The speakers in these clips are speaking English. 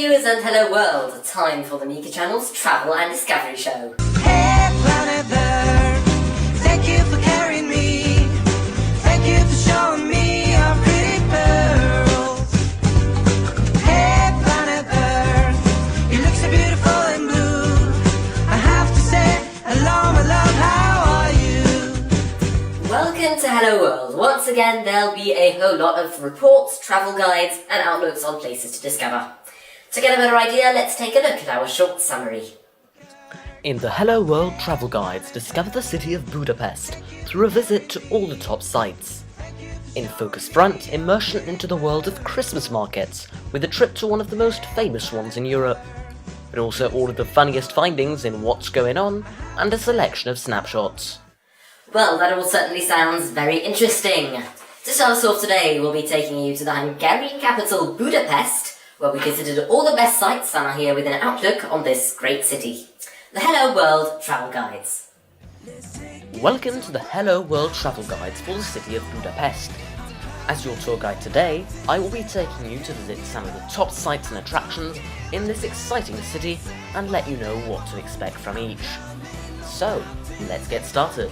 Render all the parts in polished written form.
viewers and hello world, time for the Mika channel's travel and discovery show. Hey planet Earth, thank you for carrying me. Thank you for showing me our pretty pearls. Hey planet Earth, you look so beautiful and blue. I have to say, hello my love, how are you? Welcome to Hello World. Once again there'll be a whole lot of reports, travel guides and outlooks on places to discover. To get a better idea, let's take a look at our short summary. In the Hello World Travel Guides, discover the city of Budapest through a visit to all the top sites. In Focus Front, immersion into the world of Christmas markets with a trip to one of the most famous ones in Europe. But also all of the funniest findings in What's Going On and a selection of snapshots. Well, that all certainly sounds very interesting. To start us off today, we'll be taking you to the Hungarian capital Budapest, where we visited all the best sites and are here with an outlook on this great city. The Hello World Travel Guides. Welcome to the Hello World Travel Guides for the city of Budapest. As your tour guide today, I will be taking you to visit some of the top sites and attractions in this exciting city and let you know what to expect from each. So, let's get started.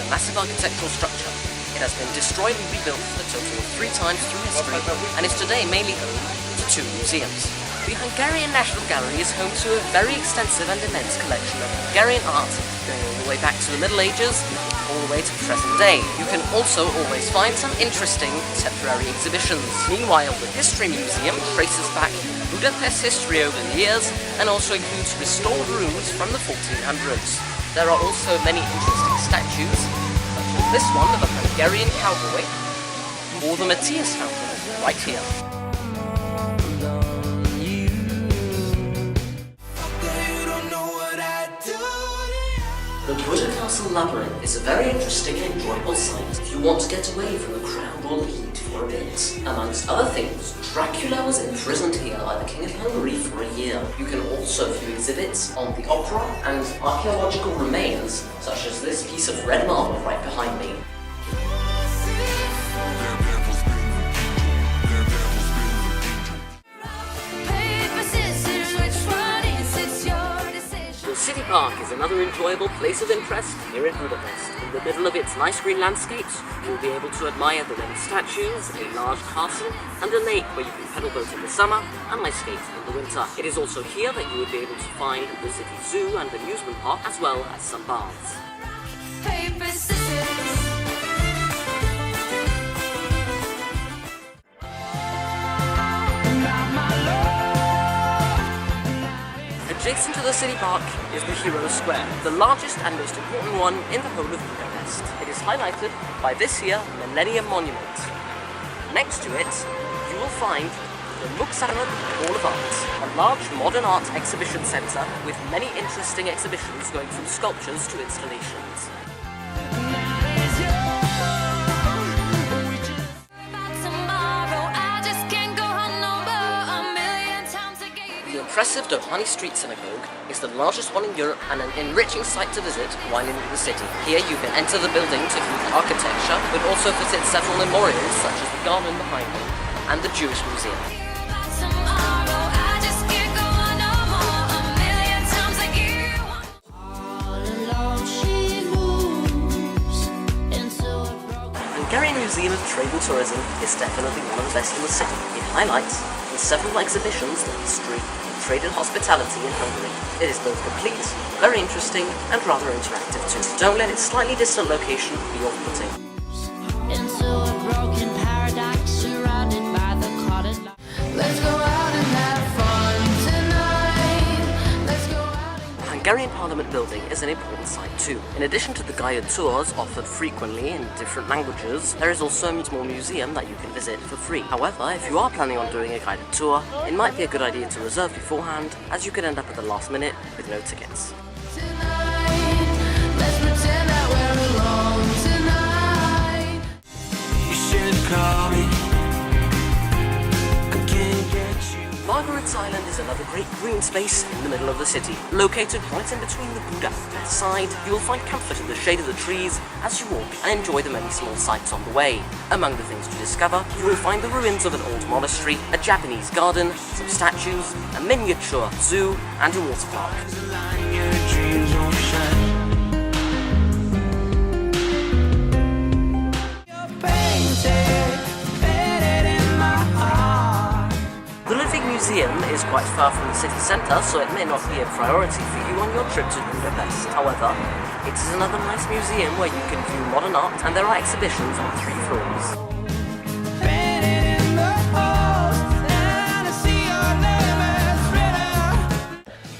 Massive architectural structure. It has been destroyed and rebuilt for a total of 3 times through history and is today mainly home to 2 museums. The Hungarian National Gallery is home to a very extensive and immense collection of Hungarian art going all the way back to the Middle Ages, all the way to present day. You can also always find some interesting contemporary exhibitions. Meanwhile, the History Museum traces back Budapest's history over the years and also includes restored rooms from the 1400s. There are also many interesting statues, such as this one of a Hungarian cowboy, or the Matthias fountain right here. The Buda Castle Labyrinth is a very interesting and enjoyable site if you want to get away from the crowd or the heat for a bit. Amongst other things, Dracula was imprisoned here by the King of Hungary for a year. You can also view exhibits on the opera and archaeological remains, such as this piece of red marble right behind me. The City Park is another enjoyable place of interest here in Budapest. In the middle of its nice green landscapes, you'll be able to admire the many statues, a large castle, and a lake where you can pedal boat in the summer and ice skate in the winter. It is also here that you would be able to find the city zoo and amusement park, as well as some baths. Paper, scissors. Adjacent to the city park is the Hero Square, the largest and most important one in the whole of Budapest. It is highlighted by this here Millennium Monument. Next to it, you will find the Muksaran Hall of Art, a large modern art exhibition centre with many interesting exhibitions going from sculptures to installations. The impressive Doheny Street Synagogue is the largest one in Europe and an enriching site to visit while in the city. Here you can enter the building to view the architecture, but also visit several memorials such as the garden behind me and the Jewish Museum. The Hungarian Museum of Trade and Tourism is definitely one of the best in the city. It highlights in several exhibitions the history of trade and hospitality in Hungary. It is both complete, very interesting, and rather interactive too. Don't let its slightly distant location be off-putting. Into a broken paradise surrounded by the cottage. Let's go out and have fun tonight. Let's go out. The Hungarian Parliament building is an important site too. In addition to the guided tours offered frequently in different languages, there is also a small museum that you can visit for free. However, if you are planning on doing a guided tour, it might be a good idea to reserve beforehand, as you could end up at the last minute with no tickets. Tonight, let's pretend that we're alone tonight. You should call me. I can't get you. Margaret's Island is another great green space in the middle of the city. Located right in between the Budapest side, you will find comfort in the shade of the trees as you walk and enjoy the many small sights on the way. Among the things to discover, you will find the ruins of an old monastery, a Japanese garden, some statues, a miniature zoo, and a water park. The living museum is quite far from the city centre, so it may not be a priority for you on your trip to Budapest. However, it is another nice museum where you can view modern art, and there are exhibitions on 3 floors.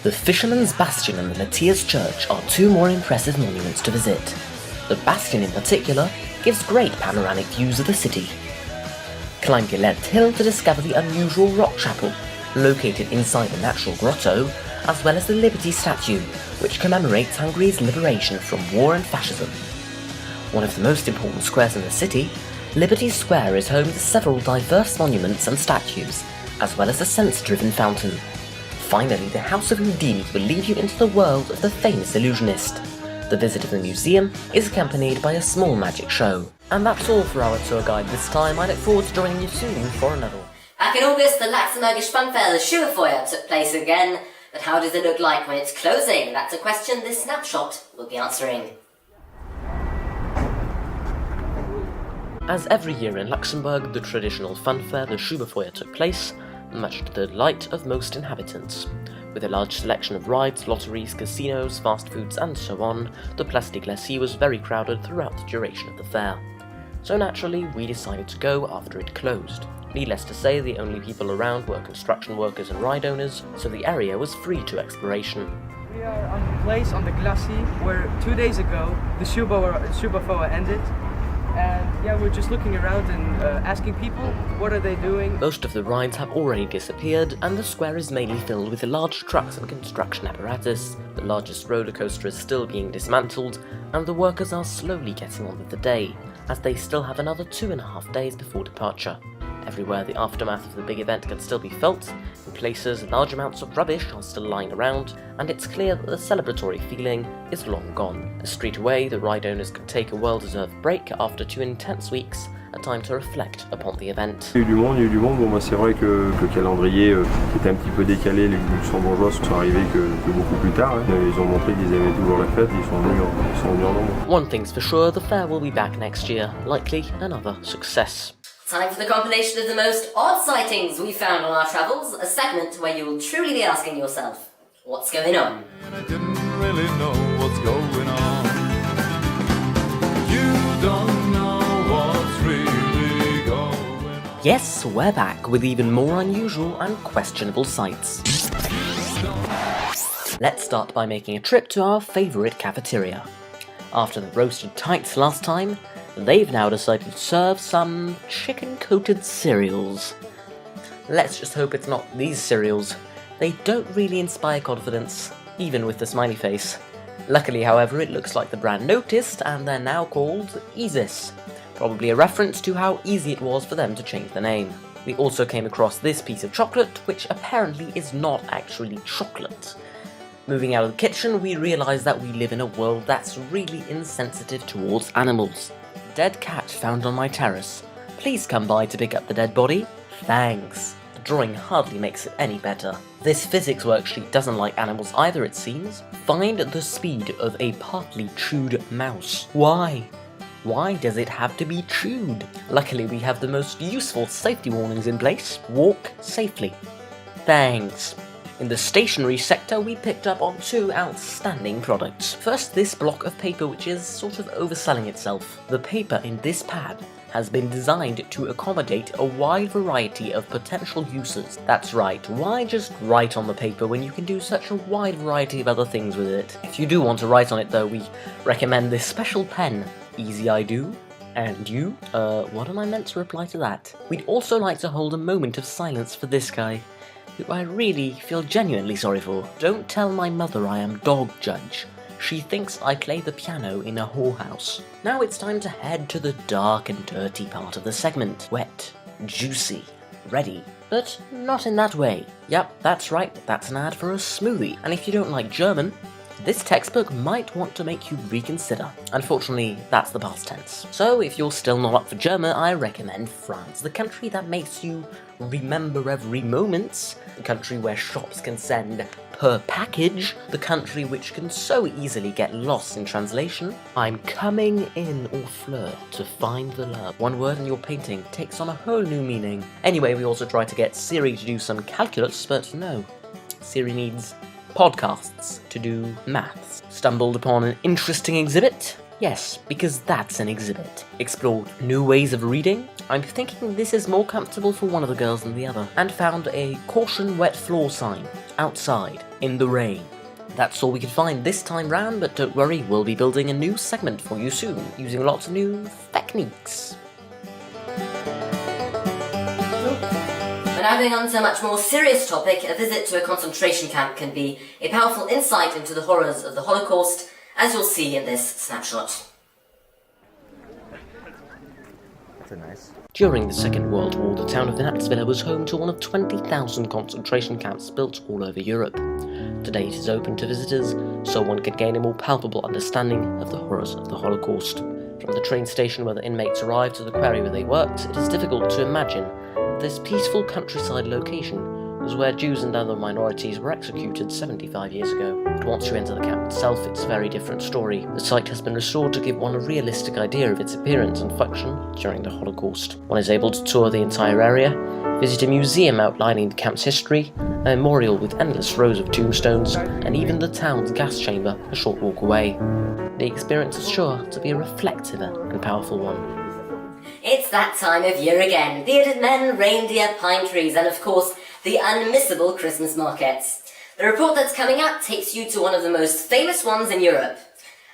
The Fisherman's Bastion and the Matthias Church are 2 more impressive monuments to visit. The Bastion in particular gives great panoramic views of the city. Climb Gillette Hill to discover the unusual rock chapel, located inside the natural grotto, as well as the Liberty statue, which commemorates Hungary's liberation from war and fascism. One of the most important squares in the city, Liberty Square is home to several diverse monuments and statues, as well as a sense-driven fountain. Finally, the House of Houdini will lead you into the world of the famous illusionist. The visit of the museum is accompanied by a small magic show. And that's all for our tour guide this time. I look forward to joining you soon for another. Back in August, the Luxembourgish fun fair, the Schueberfouer, took place again. But how does it look like when it's closing? That's a question this snapshot will be answering. As every year in Luxembourg, the traditional fun fair, the Schueberfouer, took place, much to the delight of most inhabitants. With a large selection of rides, lotteries, casinos, fast foods and so on, the Place des Glacis was very crowded throughout the duration of the fair. So naturally, we decided to go after it closed. Needless to say, the only people around were construction workers and ride owners, so the area was free to exploration. We are on the place on the Glacis where 2 days ago the Schueberfouer ended. And yeah, we're just looking around and asking people what are they doing. Most of the rides have already disappeared, and the square is mainly filled with large trucks and construction apparatus. The largest roller coaster is still being dismantled, and the workers are slowly getting on with the day, as they still have another 2.5 days before departure. Everywhere the aftermath of the big event can still be felt. In places, large amounts of rubbish are still lying around, and it's clear that the celebratory feeling is long gone. A street away, the ride owners could take a well-deserved break after 2 intense weeks, a time to reflect upon the event. Il y a eu du monde. Bon, moi, c'est vrai que le calendrier qui était un petit peu décalé, les luxembourgeois sont arrivés que beaucoup plus tard. Ils ont montré qu'ils aimaient toujours la fête, ils sont venus en nombre. One thing's for sure, the fair will be back next year, likely another success. Time for the compilation of the most odd sightings we found on our travels, a segment where you'll truly be asking yourself, what's going on? I didn't really know what's going on. You don't know what's really going on. Yes, we're back with even more unusual and questionable sights. Let's start by making a trip to our favourite cafeteria. After the roasted tights last time, they've now decided to serve some chicken-coated cereals. Let's just hope it's not these cereals. They don't really inspire confidence, even with the smiley face. Luckily, however, it looks like the brand noticed, and they're now called Isis. Probably a reference to how easy it was for them to change the name. We also came across this piece of chocolate, which apparently is not actually chocolate. Moving out of the kitchen, we realise that we live in a world that's really insensitive towards animals. Dead cat found on my terrace. Please come by to pick up the dead body. Thanks. The drawing hardly makes it any better. This physics worksheet doesn't like animals either, it seems. Find the speed of a partly chewed mouse. Why? Why does it have to be chewed? Luckily, we have the most useful safety warnings in place. Walk safely. Thanks. In the stationery sector, we picked up on 2 outstanding products. First, this block of paper, which is sort of overselling itself. The paper in this pad has been designed to accommodate a wide variety of potential uses. That's right, why just write on the paper when you can do such a wide variety of other things with it? If you do want to write on it though, we recommend this special pen. Easy I do. And you? What am I meant to reply to that? We'd also like to hold a moment of silence for this guy, who I really feel genuinely sorry for. Don't tell my mother I am dog judge. She thinks I play the piano in a whorehouse. Now it's time to head to the dark and dirty part of the segment. Wet, juicy, ready But not in that way. Yep, that's right, that's an ad for a smoothie. And if you don't like German, this textbook might want to make you reconsider. Unfortunately, that's the past tense. So if you're still not up for German, I recommend France, the country that makes you remember every moment, the country where shops can send per package, the country which can so easily get lost in translation. I'm coming in au fleur to find the love. One word in your painting takes on a whole new meaning. Anyway, we also tried to get Siri to do some calculus, but no. Siri needs podcasts to do maths. Stumbled upon an interesting exhibit? Yes, because that's an exhibit. Explored new ways of reading? I'm thinking this is more comfortable for one of the girls than the other. And found a caution wet floor sign outside in the rain. That's all we could find this time round, but don't worry, we'll be building a new segment for you soon, using lots of new techniques. Now going on to a much more serious topic, a visit to a concentration camp can be a powerful insight into the horrors of the Holocaust, as you'll see in this snapshot. During the Second World War, the town of Natzwiller was home to one of 20,000 concentration camps built all over Europe. Today it is open to visitors, so one can gain a more palpable understanding of the horrors of the Holocaust. From the train station where the inmates arrived to the quarry where they worked, it is difficult to imagine this peaceful countryside location was where Jews and other minorities were executed 75 years ago. But once you enter the camp itself, it's a very different story. The site has been restored to give one a realistic idea of its appearance and function during the Holocaust. One is able to tour the entire area, visit a museum outlining the camp's history, a memorial with endless rows of tombstones, and even the town's gas chamber a short walk away. The experience is sure to be a reflective and powerful one. It's that time of year again. Bearded men, reindeer, pine trees, and of course, the unmissable Christmas markets. The report that's coming up takes you to one of the most famous ones in Europe.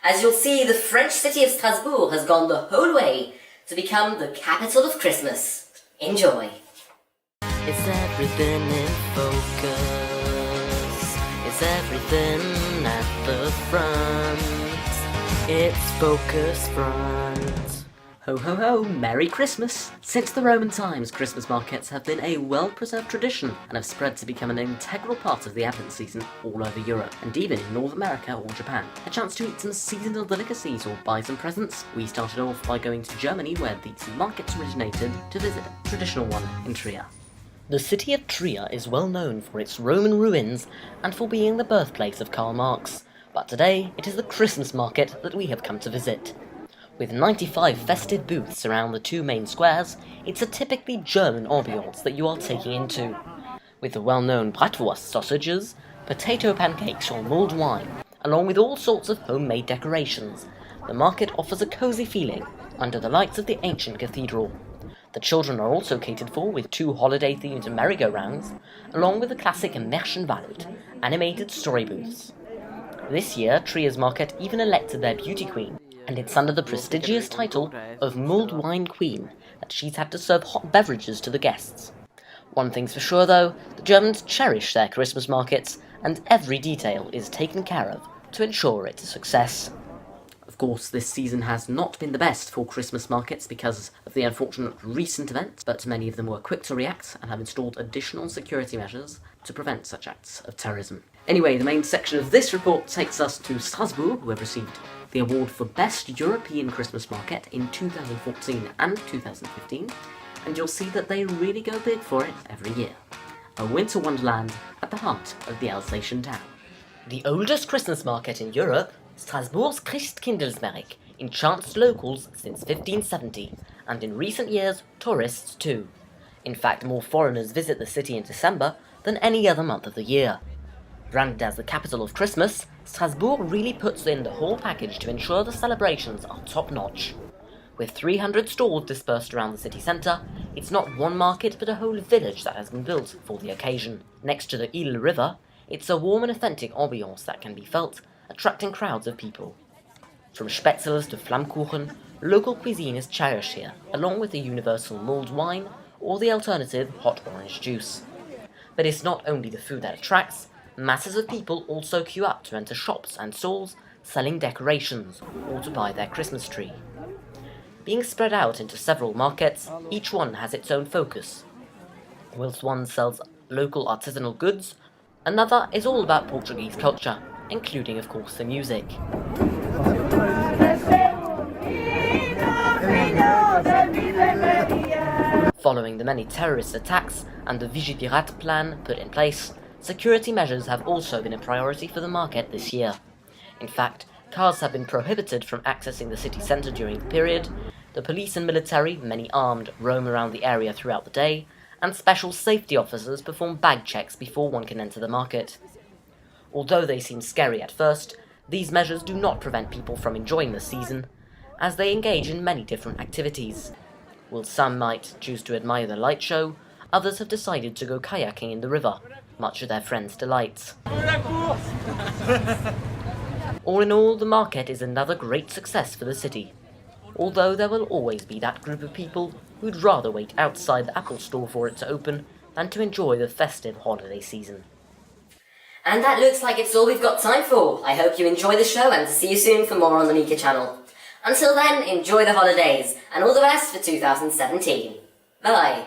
As you'll see, the French city of Strasbourg has gone the whole way to become the capital of Christmas. Enjoy. Is everything in focus? Is everything at the front? It's focus front. Ho ho ho, Merry Christmas! Since the Roman times, Christmas markets have been a well-preserved tradition and have spread to become an integral part of the Advent season all over Europe, and even in North America or Japan. A chance to eat some seasonal delicacies or buy some presents? We started off by going to Germany, where these markets originated, to visit a traditional one in Trier. The city of Trier is well known for its Roman ruins and for being the birthplace of Karl Marx, but today it is the Christmas market that we have come to visit. With 95 festive booths around the two main squares, it's a typically German ambiance that you are taking into. With the well-known bratwurst sausages, potato pancakes or mulled wine, along with all sorts of homemade decorations, the market offers a cosy feeling under the lights of the ancient cathedral. The children are also catered for with 2 holiday-themed merry-go-rounds, along with the classic Märchenwald, animated story booths. This year, Trier's market even elected their beauty queen, and it's under the prestigious title of Mulled Wine Queen that she's had to serve hot beverages to the guests. One thing's for sure though, the Germans cherish their Christmas markets, and every detail is taken care of to ensure it's a success. Of course, this season has not been the best for Christmas markets because of the unfortunate recent events, but many of them were quick to react and have installed additional security measures to prevent such acts of terrorism. Anyway, the main section of this report takes us to Strasbourg, who have received the award for Best European Christmas Market in 2014 and 2015, and you'll see that they really go big for it every year. A winter wonderland at the heart of the Alsatian town. The oldest Christmas market in Europe, Strasbourg's Christkindlesmarkt, enchants locals since 1570, and in recent years, tourists too. In fact, more foreigners visit the city in December than any other month of the year. Branded as the capital of Christmas, Strasbourg really puts in the whole package to ensure the celebrations are top-notch. With 300 stalls dispersed around the city centre, it's not one market but a whole village that has been built for the occasion. Next to the Ile River, it's a warm and authentic ambiance that can be felt, attracting crowds of people. From spätzles to Flammkuchen, local cuisine is cherished here, along with the universal mulled wine or the alternative hot orange juice. But it's not only the food that attracts. Masses of people also queue up to enter shops and stalls selling decorations or to buy their Christmas tree. Being spread out into several markets, each one has its own focus. Whilst one sells local artisanal goods, another is all about Portuguese culture, including of course the music. Following the many terrorist attacks and the Vigipirat plan put in place, security measures have also been a priority for the market this year. In fact, cars have been prohibited from accessing the city centre during the period, the police and military, many armed, roam around the area throughout the day, and special safety officers perform bag checks before one can enter the market. Although they seem scary at first, these measures do not prevent people from enjoying the season, as they engage in many different activities. While some might choose to admire the light show, others have decided to go kayaking in the river, much to their friends' delights. All in all, the market is another great success for the city, although there will always be that group of people who'd rather wait outside the Apple store for it to open than to enjoy the festive holiday season. And that looks like it's all we've got time for. I hope you enjoy the show and see you soon for more on the Mika channel. Until then, enjoy the holidays and all the best for 2017. Bye.